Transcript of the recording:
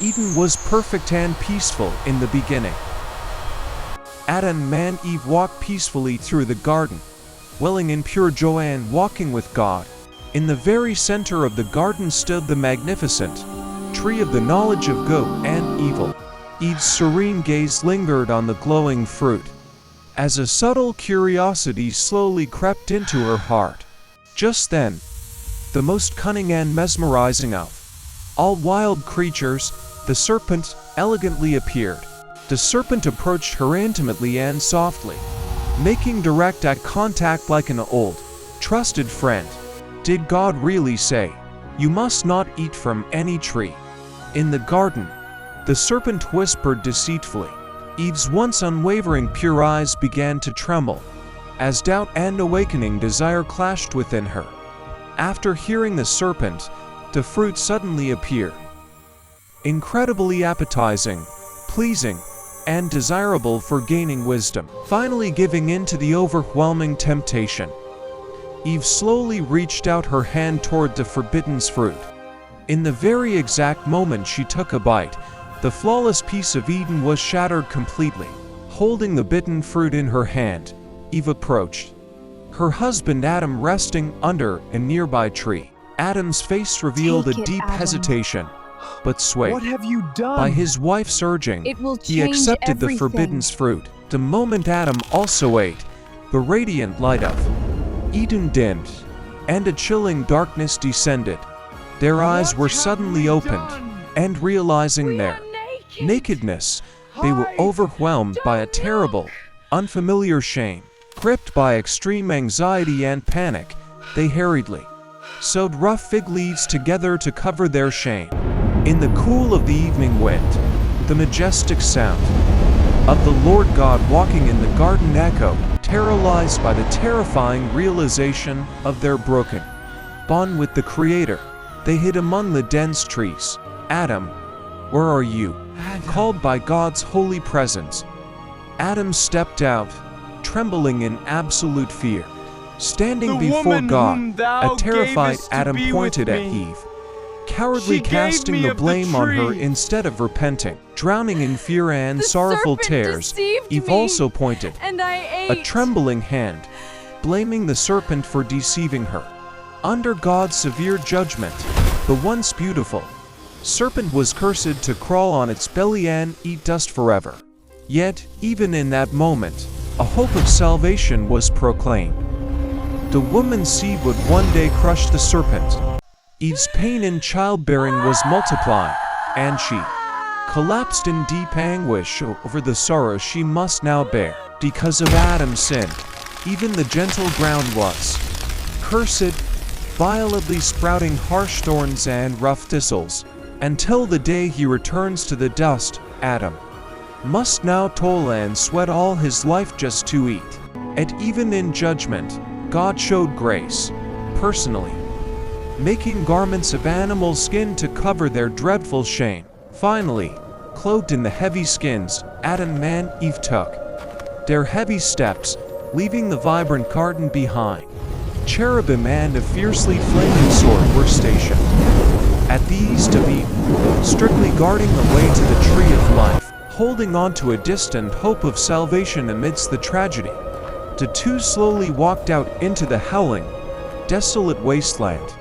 Eden was perfect and peaceful in the beginning. Adam and Eve walked peacefully through the garden, dwelling in pure joy and walking with God. In the very center of the garden stood the magnificent tree of the knowledge of good and evil. Eve's serene gaze lingered on the glowing fruit, as a subtle curiosity slowly crept into her heart. Just then, the most cunning and mesmerizing of all wild creatures, the serpent, elegantly appeared. The serpent approached her intimately and softly, making direct eye contact like an old, trusted friend. Did God really say, "You must not eat from any tree in the garden"? The serpent whispered deceitfully. Eve's once unwavering pure eyes began to tremble, as doubt and awakening desire clashed within her. After hearing the serpent, the fruit suddenly appeared, incredibly appetizing, pleasing, and desirable for gaining wisdom. Finally giving in to the overwhelming temptation, Eve slowly reached out her hand toward the forbidden fruit. In the very exact moment she took a bite, the flawless piece of Eden was shattered completely. Holding the bitten fruit in her hand, Eve approached her husband Adam resting under a nearby tree. Adam's face revealed a deep hesitation, but swayed What have you done? by his wife's urging, It will he change accepted the everything. forbidden fruit. The moment Adam also ate, the radiant light of Eden dimmed, and a chilling darkness descended. Their eyes were suddenly opened, and realizing their nakedness, they were overwhelmed by a terrible, unfamiliar shame. Gripped by extreme anxiety and panic, they hurriedly sewed rough fig leaves together to cover their shame. In the cool of the evening wind, the majestic sound of the Lord God walking in the garden echoed, terrorized by the terrifying realization of their broken bond with the Creator. They hid among the dense trees. "Adam, where are you?" called by God's holy presence. Adam stepped out, trembling in absolute fear. Standing The before woman God, whom thou a terrified gavest to Adam be pointed with at me. Eve, cowardly She gave casting me the of the blame on her tree. instead of repenting. Drowning in fear and The sorrowful serpent tears, deceived Eve me, also pointed and I a ate. trembling hand, blaming the serpent for deceiving her. Under God's severe judgment, the once beautiful serpent was cursed to crawl on its belly and eat dust forever. Yet, even in that moment, a hope of salvation was proclaimed. The woman's seed would one day crush the serpent. Eve's pain in childbearing was multiplied, and she collapsed in deep anguish over the sorrow she must now bear. Because of Adam's sin, even the gentle ground was cursed, violently sprouting harsh thorns and rough thistles. Until the day he returns to the dust, Adam must now toil and sweat all his life just to eat. And even in judgment, God showed grace, personally, making garments of animal skin to cover their dreadful shame. Finally, clothed in the heavy skins, Adam and Eve took their heavy steps, leaving the vibrant garden behind. Cherubim and a fiercely flaming sword were stationed at the east of Eden, strictly guarding the way to the tree of life. Holding on to a distant hope of salvation amidst the tragedy, the two slowly walked out into the howling, desolate wasteland.